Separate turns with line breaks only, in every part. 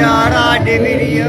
प्यारा डिविरिय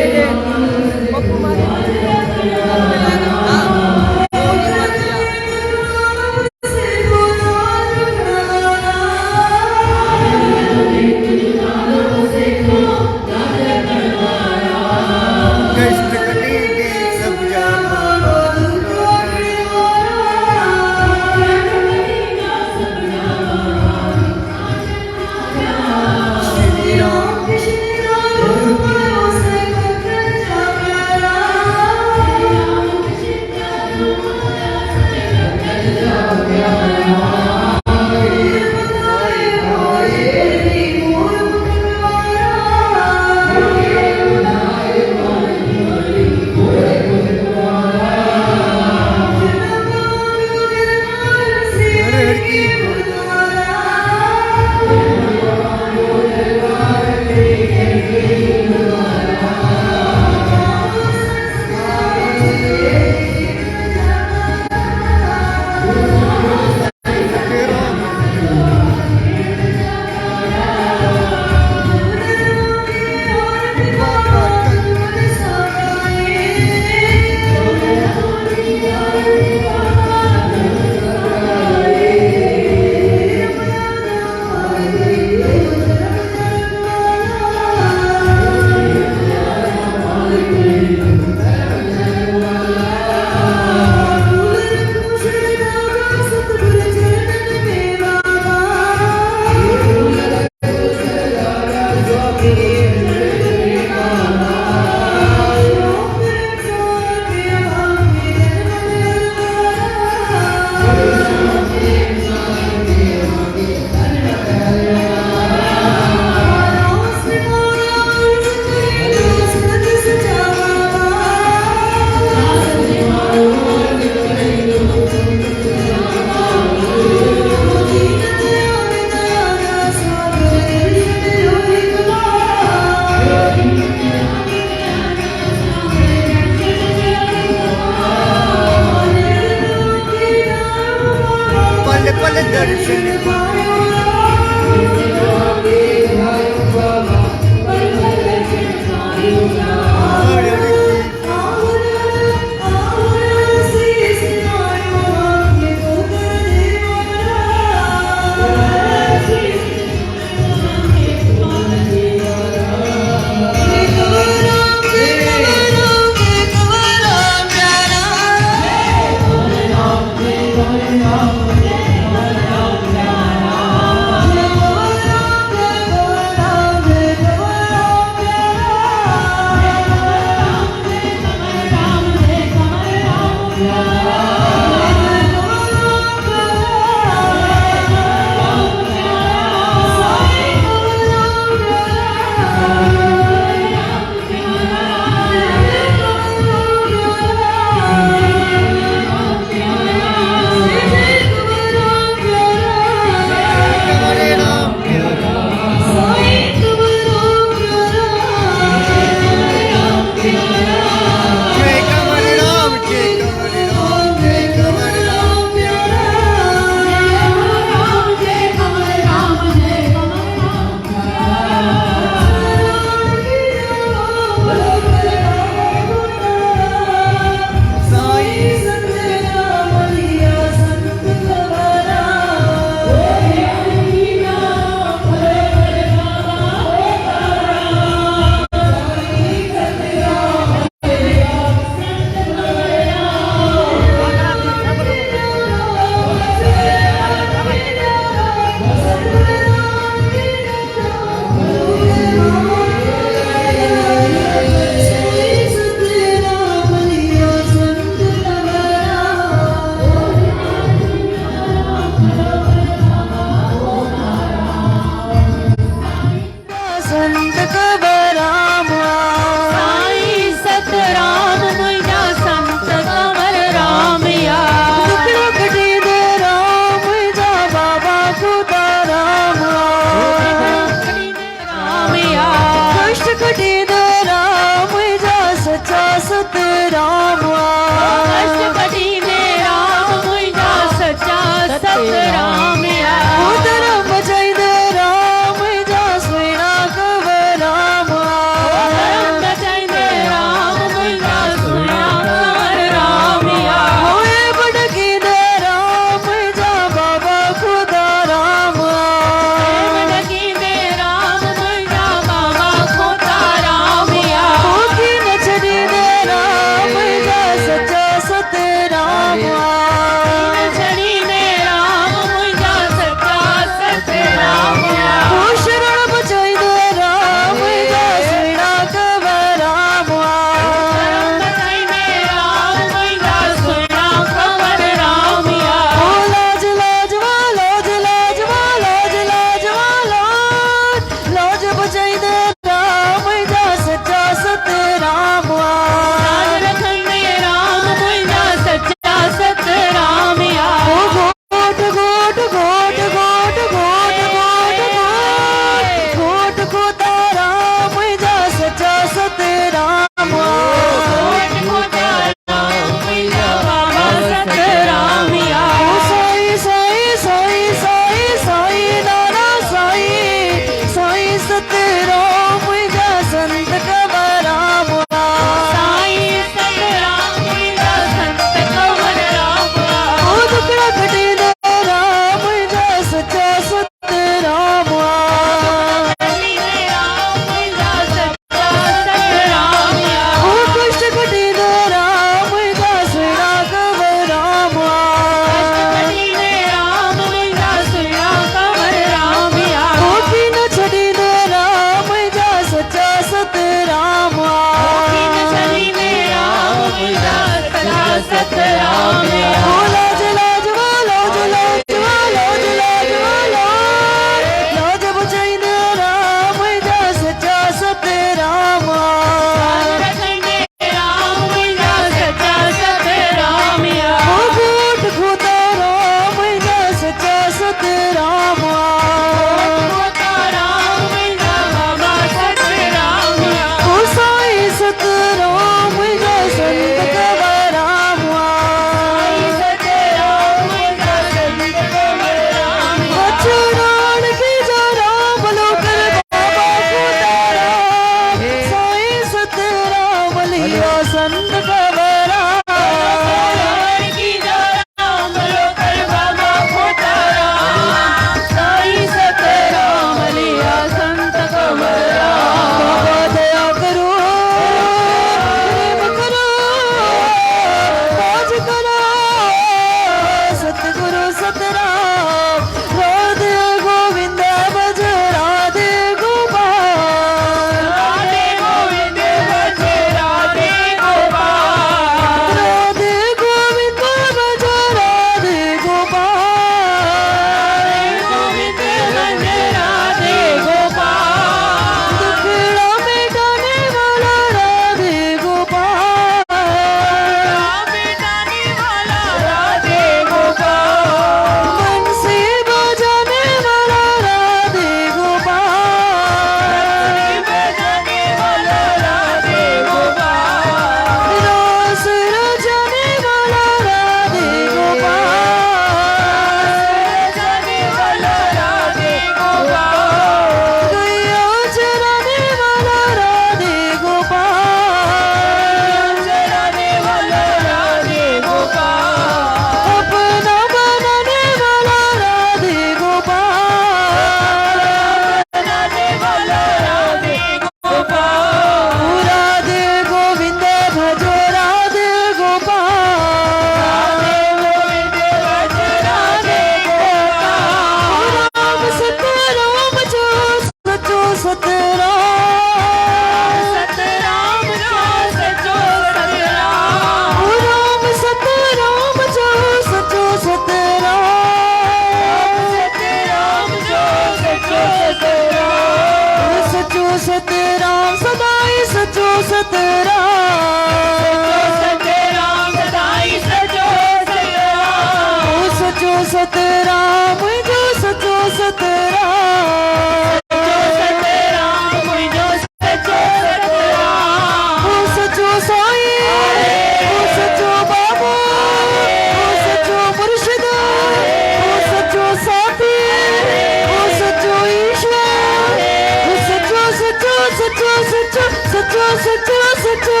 सचो सचो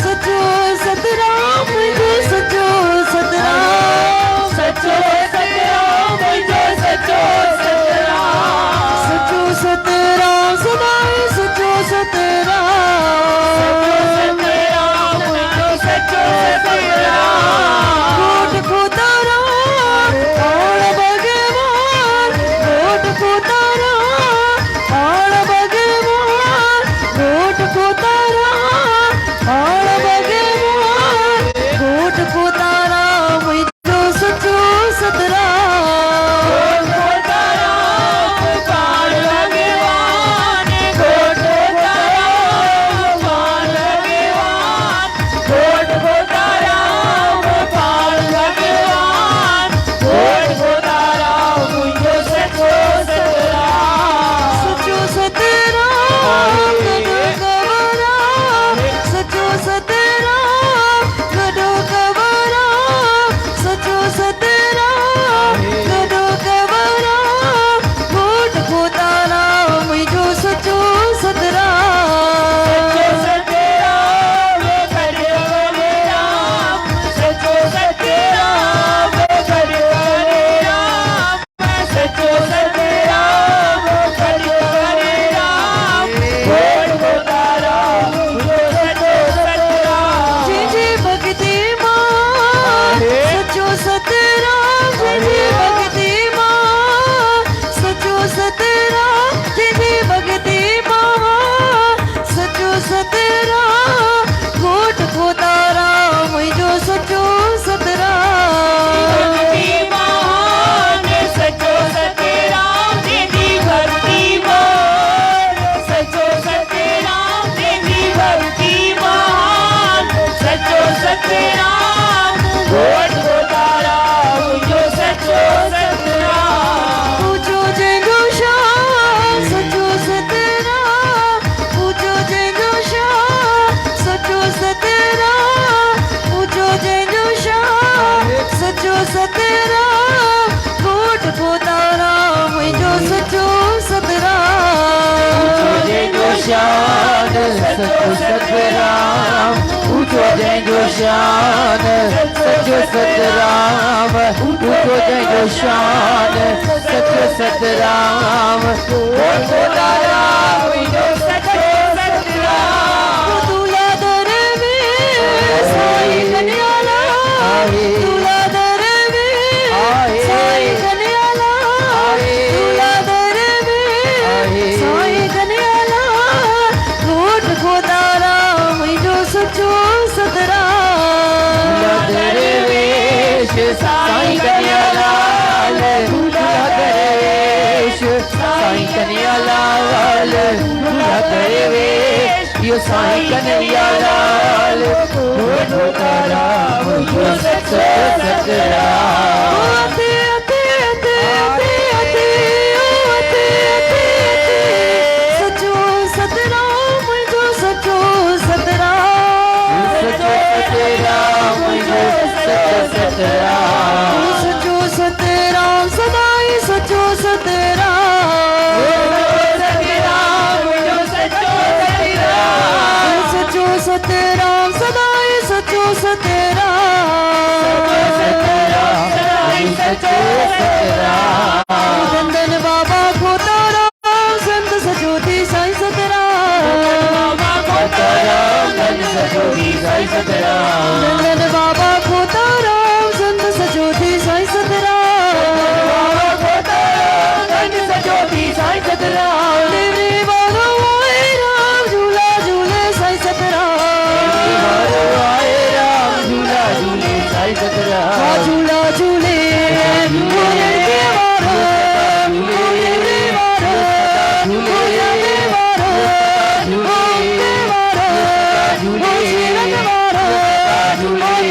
सचो सतराम जो सचो सतराम सचो सतराम जो सचो सतराम सचो सतराम सदाई सचो सतराम जो सचो सतराम कोट को तारा और भगवान कोट को तारा और भगवान कोट को तारा और भगवान कोट को तारा जो सचो सतराम कोट को तारा पार भगवान कोट को तारा पार भगवान कोट को तारा पार भगवान कोट को तारा जो सचो सतराम सचो सतराम गडो कवरा सचो सतराम गडो कवरा सचो सतराम गडो कवरा कोट को तारा जो सचो सतराम सचो सतराम गडो कवरा सचो सतराम गडो कवरा सचो सतराम गडो कवरा कोट को तारा जो सचो सतराम जी भक्ति मां सचो सतराम जी भक्ति मां सचो सतराम जी भक्ति मां सचो सतराम कोट को तारा जो सचो सतराम भक्ति महान सचो सतराम जी भक्ति महान सचो सतराम जी भक्ति महान सचो सतराम कोट को तारा जो सचो सतराम पूछो जय गोशान सचो सतराम पूछो जय गोशान सचो सतराम पूछो जय गोशान सचो सतराम कोट को तारा जो सचो सतराम पूछो जय गोशान सचो सतराम पूछो जय गोशान सचो सतराम पूछो जय गोशान सचो सतराम कोट को तारा जो सचो सतराम तुला दर में साई कन्याला तुला दर में साई कन्याला तुला दर में साई कन्याला कोट को तारा जो सचो सतराम दरवेश साई कन्यालाल दूल्हा दरवेश साई कन्यालाल दूल्हा दरवेश यो साई कन्यालाल कोट को तारा जो सचो सतराम अते अते अते अते अते अते अते सचो सतराम जो सचो सतराम सचो सतराम जो सचो सतराम सचो सतराम सदाई सचो सतराम जो सचो सतराम सचो सतराम सदाई सचो सतराम सचो सतराम नंदन बाबा को तारा संत सचोती साई सतराम बाबा को तारा संत सचोती साई सतराम नंदन बाबा को तारा संत सचोती साई सतराम बाबा को तारा संत सचोती साई सतराम देवरी बारो आए राम झूला झूले साई सतराम बारो आए राम झूला झूले साई सतराम झूला झूले झूले देवारो झूले देवारो झूले देवारो झूले देवारो झूले देवारो झूले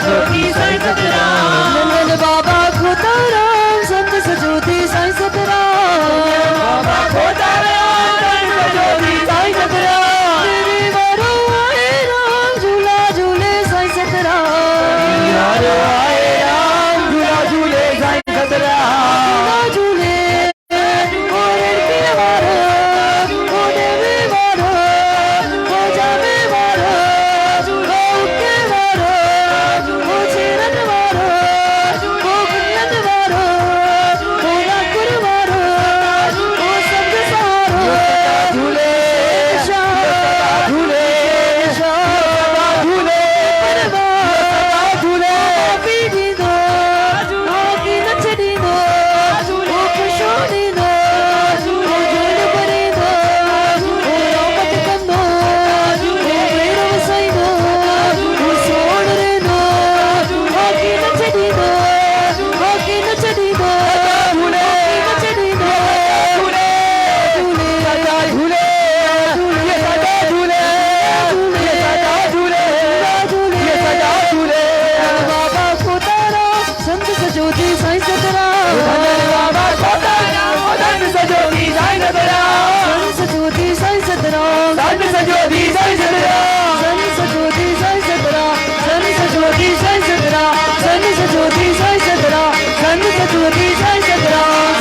सजोती साईं सतराम नंदन बाबा खोताराम संत सजोती साईं सतराम बाबा खोताराम संत सजोती साईं सतराम तेरे वारो आए राम झूला झूले साईं सतराम वारो आए राम झूला झूले साईं सतराम झूले सजोती साईं सतराम